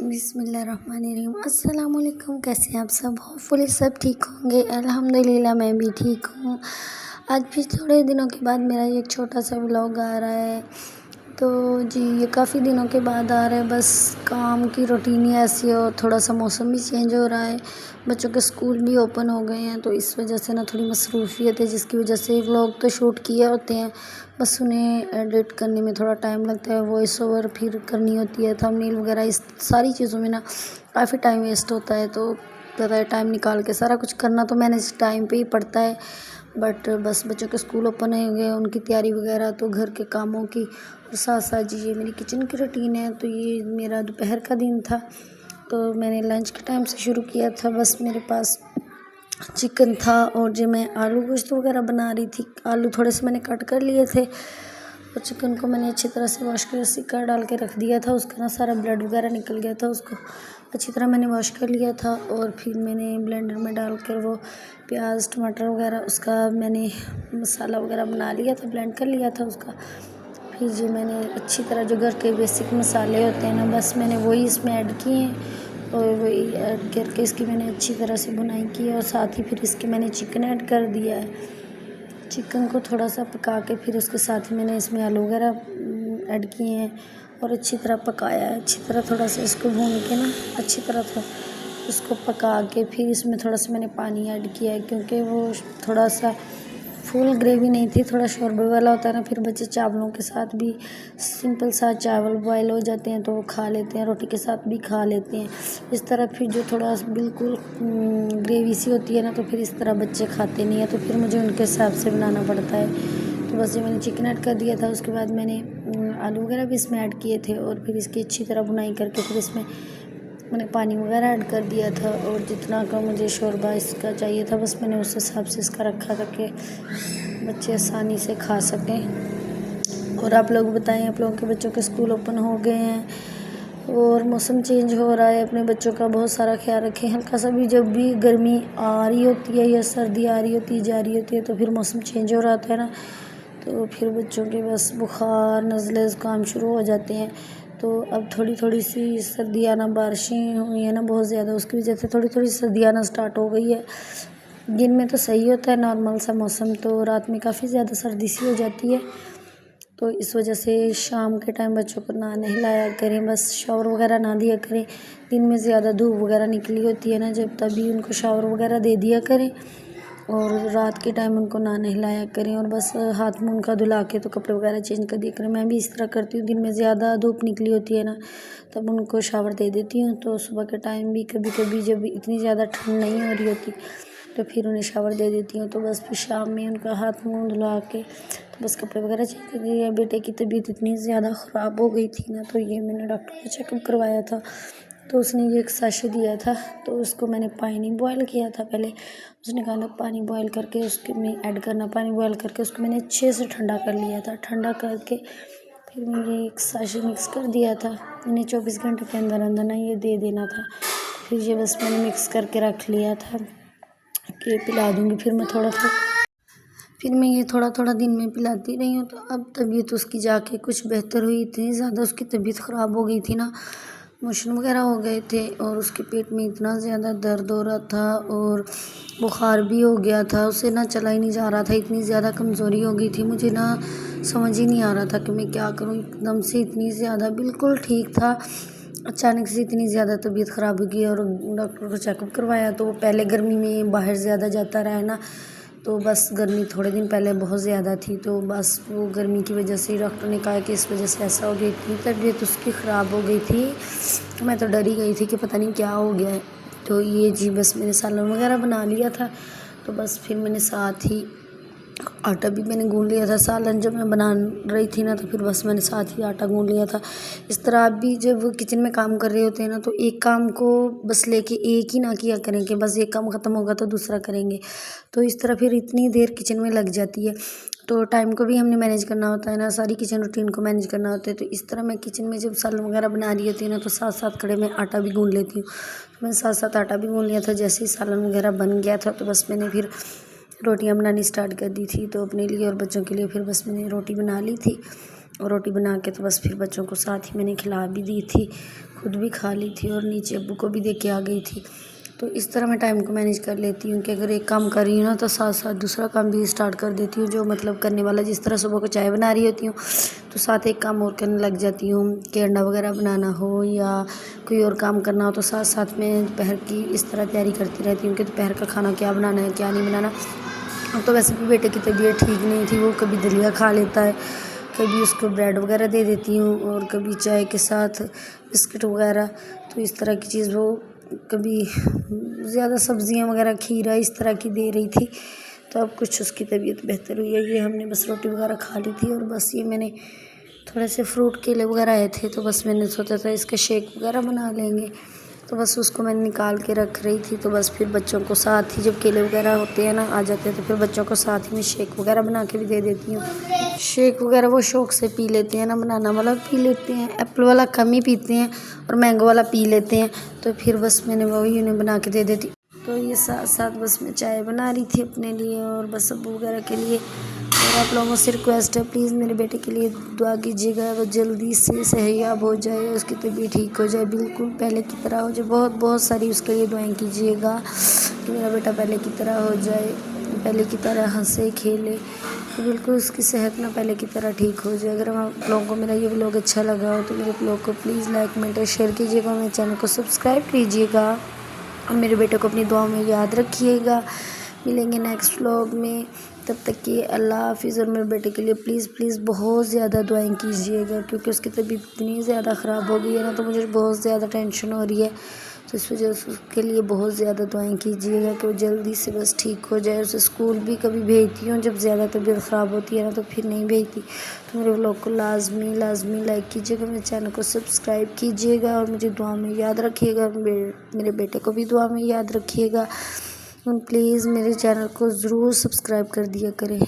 बिस्मिल्लाहिर्रहमानिर्रहीम। अस्सलाम वालेकुम। कैसे हैं आप सब? होपफुली सब ठीक होंगे। अल्हम्दुलिल्लाह मैं भी ठीक हूँ। आज भी थोड़े दिनों के बाद मेरा एक छोटा सा व्लॉग आ रहा है। तो जी ये काफ़ी दिनों के बाद आ रहा है। बस काम की रूटीन ही ऐसी है और थोड़ा सा मौसम भी चेंज हो रहा है। बच्चों के स्कूल भी ओपन हो गए हैं तो इस वजह से ना थोड़ी मसरूफियत है, जिसकी वजह से व्लॉग तो शूट किए होते हैं, बस उन्हें एडिट करने में थोड़ा टाइम लगता है। वॉइस ओवर फिर करनी होती है, थंबनेल वगैरह, इस सारी चीज़ों में ना काफ़ी टाइम वेस्ट होता है। तो पता है टाइम निकाल के सारा कुछ करना तो मैनेज टाइम पे ही पड़ता है। बट बस बच्चों के स्कूल ओपन हो गए, उनकी तैयारी वगैरह, तो घर के कामों की और साथ साथ जी ये मेरी किचन की रूटीन है। तो ये मेरा दोपहर का दिन था, तो मैंने लंच के टाइम से शुरू किया था। बस मेरे पास चिकन था और जो मैं आलू गोश्त वगैरह बना रही थी, आलू थोड़े से मैंने कट कर लिए थे और चिकन को मैंने अच्छी तरह से वॉश कर सिक्का डाल के रख दिया था। उसका ना सारा ब्लड वगैरह निकल गया था, उसको अच्छी तरह मैंने वॉश कर लिया था और फिर मैंने ब्लेंडर में डाल कर वो प्याज टमाटर वगैरह उसका मैंने मसाला वगैरह बना लिया था, ब्लेंड कर लिया था उसका। फिर जी मैंने अच्छी तरह जो घर के बेसिक मसाले होते हैं ना, बस मैंने वही इसमें ऐड किए हैं और वही ऐड करके इसकी मैंने अच्छी तरह से बुनाई की है और साथ ही फिर इसके मैंने चिकन ऐड कर दिया है। चिकन को थोड़ा सा पका के फिर उसके साथ ही मैंने इसमें आलू वगैरह ऐड किए हैं और अच्छी तरह पकाया है। अच्छी तरह थोड़ा सा इसको भून के ना अच्छी तरह इसको पका के फिर इसमें थोड़ा सा मैंने पानी ऐड किया है, क्योंकि वो थोड़ा सा फुल ग्रेवी नहीं थी, थोड़ा शोरबे वाला होता है ना। फिर बच्चे चावलों के साथ भी सिंपल सा चावल बॉयल हो जाते हैं तो वो खा लेते हैं, रोटी के साथ भी खा लेते हैं। इस तरह फिर जो थोड़ा बिल्कुल ग्रेवी सी होती है ना, तो फिर इस तरह बच्चे खाते नहीं है, तो फिर मुझे उनके हिसाब से बनाना पड़ता है। तो बस ये मैंने चिकन ऐड कर दिया था, उसके बाद मैंने आलू वगैरह भी इसमें ऐड किए थे और फिर इसकी अच्छी तरह बुनाई करके फिर इसमें मैंने पानी वगैरह ऐड कर दिया था और जितना का मुझे शोरबा इसका चाहिए था बस मैंने उस हिसाब से इसका रखा था कि बच्चे आसानी से खा सकें। और आप लोग बताएं, आप लोगों के बच्चों के स्कूल ओपन हो गए हैं और मौसम चेंज हो रहा है। अपने बच्चों का बहुत सारा ख्याल रखें। हल्का सा भी जब भी गर्मी आ रही होती है या सर्दी आ रही होती है जा रही होती है तो फिर मौसम चेंज हो रहा होता है ना, तो फिर बच्चों के बस बुखार नज़ले ज़ुकाम शुरू हो जाते हैं। तो अब थोड़ी थोड़ी सी सर्दी आना, बारिशें हुई हैं ना बहुत ज़्यादा, उसकी वजह से थोड़ी थोड़ी सर्दी आना स्टार्ट हो गई है। दिन में तो सही होता है नॉर्मल सा मौसम, तो रात में काफ़ी ज़्यादा सर्दी सी हो जाती है। तो इस वजह से शाम के टाइम बच्चों को ना नहलाया करें, बस शावर वगैरह ना दिया करें। दिन में ज़्यादा धूप वगैरह निकली होती है ना जब, तभी उनको शावर वगैरह दे दिया करें और रात के टाइम उनको ना नहलाया करें और बस हाथ मुँह उनका धुला के तो कपड़े वगैरह चेंज कर दिया करें। मैं भी इस तरह करती हूँ। दिन में ज़्यादा धूप निकली होती है ना तब उनको शावर दे देती हूँ, तो सुबह के टाइम भी कभी कभी जब इतनी ज़्यादा ठंड नहीं हो रही होती तो फिर उन्हें शावर दे देती हूँ। तो बस फिर शाम में उनका हाथ मुँह धुला के तो बस कपड़े वगैरह चेंज कर दिए। बेटे की तबीयत इतनी ज़्यादा ख़राब हो गई थी ना, तो ये मैंने डॉक्टर को चेकअप करवाया था, तो उसने ये एक साशे दिया था, तो उसको मैंने पानी बॉयल किया था। पहले उसने कहा पानी बॉयल करके उसके में ऐड करना, पानी बॉयल करके उसको मैंने अच्छे से ठंडा कर लिया था। ठंडा करके फिर मैंने एक साशे मिक्स कर दिया था। मैंने 24 घंटे के अंदर अंदर ना ये दे देना था। फिर ये बस मैंने मिक्स करके रख लिया था कि पिला दूँगी। फिर मैं ये थोड़ा थोड़ा दिन में पिलाती रही हूँ। तो अब तबीयत उसकी जाके कुछ बेहतर हुई। इतनी ज़्यादा उसकी तबीयत ख़राब हो गई थी ना, मोशन वगैरह हो गए थे और उसके पेट में इतना ज़्यादा दर्द हो रहा था और बुखार भी हो गया था। उसे ना चला ही नहीं जा रहा था, इतनी ज़्यादा कमज़ोरी हो गई थी। मुझे ना समझ ही नहीं आ रहा था कि मैं क्या करूँ। एकदम से इतनी ज़्यादा बिल्कुल ठीक था, अचानक से इतनी ज़्यादा तबीयत ख़राब हो गई और डॉक्टर को चेकअप करवाया तो वो पहले गर्मी में बाहर ज़्यादा जाता रहा है ना, तो बस गर्मी थोड़े दिन पहले बहुत ज़्यादा थी, तो बस वो गर्मी की वजह से डॉक्टर ने कहा कि इस वजह से ऐसा हो गई थी। तबीयत उसकी ख़राब हो गई थी। मैं तो डर ही गई थी कि पता नहीं क्या हो गया है। तो ये जी बस मैंने सालन वगैरह बना लिया था, तो बस फिर मैंने साथ ही आटा भी मैंने गूँध लिया था। सालन जब मैं बना रही थी ना तो फिर बस मैंने साथ ही आटा गूँध लिया था। इस तरह आप भी जब किचन में काम कर रहे होते हैं ना तो एक काम को बस लेके एक ही ना किया करें कि बस एक काम ख़त्म होगा तो दूसरा करेंगे, तो इस तरह फिर इतनी देर किचन में लग जाती है। तो टाइम को भी हमने मैनेज करना होता है ना, सारी किचन रूटीन को मैनेज करना होता है। तो इस तरह मैं किचन में जब सालन वगैरह बना रही होती है ना तो साथ साथ खड़े मैं आटा भी गूँध लेती हूँ। तो मैंने साथ साथ आटा भी गूँध लिया था। जैसे ही सालन वगैरह बन गया था तो बस मैंने फिर रोटियां बनानी स्टार्ट कर दी थी। तो अपने लिए और बच्चों के लिए फिर बस मैंने रोटी बना ली थी और रोटी बना के तो बस फिर बच्चों को साथ ही मैंने खिला भी दी थी, खुद भी खा ली थी और नीचे अब्बू को भी दे के आ गई थी। तो इस तरह मैं टाइम को मैनेज कर लेती हूँ कि अगर एक काम कर रही हूँ ना तो साथ साथ दूसरा काम भी स्टार्ट कर देती हूँ, जो मतलब करने वाला। जिस तरह सुबह को चाय बना रही होती हूँ तो साथ एक काम और करने लग जाती हूँ कि अंडा वगैरह बनाना हो या कोई और काम करना हो, तो साथ साथ में दोपहर की इस तरह तैयारी करती रहती हूँ कि दोपहर का खाना क्या बनाना है क्या नहीं बनाना। तो वैसे भी बेटे की तबीयत ठीक नहीं थी, वो कभी दलिया खा लेता है, कभी उसको ब्रेड वगैरह दे देती हूँ और कभी चाय के साथ बिस्किट वगैरह। तो इस तरह की चीज़ वो कभी ज़्यादा सब्जियां वगैरह खीरा इस तरह की दे रही थी। तो अब कुछ उसकी तबीयत बेहतर हुई है। ये हमने बस रोटी वगैरह खा ली थी और बस ये मैंने थोड़े से फ्रूट केले वगैरह आए थे तो बस मैंने सोचा था इसका शेक वगैरह बना लेंगे। तो बस उसको मैंने निकाल के रख रही थी। तो बस फिर बच्चों को साथ ही जब केले वगैरह होते हैं ना आ जाते हैं तो फिर बच्चों को साथ ही मैं शेक वगैरह बना के भी दे देती हूँ। शेक वगैरह वो शौक से पी लेते हैं ना, बनाना वाला पी लेते हैं, एप्पल वाला कम ही पीते हैं और मैंगो वाला पी लेते हैं। तो फिर बस मैंने वही उन्हें बना के दे देती। तो ये साथ साथ बस मैं चाय बना रही थी अपने लिए और बस अब्बू वगैरह के लिए। और आप लोगों से रिक्वेस्ट है प्लीज़ मेरे बेटे के लिए दुआ कीजिएगा, वो जल्दी से सेहतयाब हो जाए, उसकी तबीयत ठीक हो जाए, बिल्कुल पहले की तरह हो जाए। बहुत बहुत सारी उसके लिए दुआएं कीजिएगा कि मेरा बेटा पहले की तरह हो जाए, पहले की तरह हंसे खेले, तो बिल्कुल उसकी सेहत ना पहले की तरह ठीक हो जाए। अगर आप लोगों को मेरा ये व्लॉग अच्छा लगा हो तो मेरे व्लॉग को प्लीज़ लाइक कमेंट और शेयर कीजिएगा, मेरे चैनल को सब्सक्राइब कीजिएगा और मेरे बेटे को अपनी दुआ में याद रखिएगा। मिलेंगे नेक्स्ट व्लॉग में, तब तक कि अल्लाह हाफिज़। और मेरे बेटे के लिए प्लीज़ प्लीज़ बहुत ज़्यादा दुआएं कीजिएगा क्योंकि उसकी तबीयत इतनी ज़्यादा ख़राब हो गई है ना, तो मुझे बहुत ज़्यादा टेंशन हो रही है। तो इस वजह से उसके लिए बहुत ज़्यादा दुआएं कीजिएगा कि वो जल्दी से बस ठीक हो जाए। उसे स्कूल भी कभी भेजती हूँ, जब ज़्यादा तबीयत ख़राब होती है ना तो फिर नहीं भेजती। तो मेरे व्लॉग को लाजमी लाइक कीजिएगा, मेरे चैनल को सब्सक्राइब कीजिएगा और मुझे दुआ में याद रखिएगा। मेरे बेटे को भी दुआ में याद रखिएगा। प्लीज़ मेरे चैनल को ज़रूर सब्सक्राइब कर दिया करें।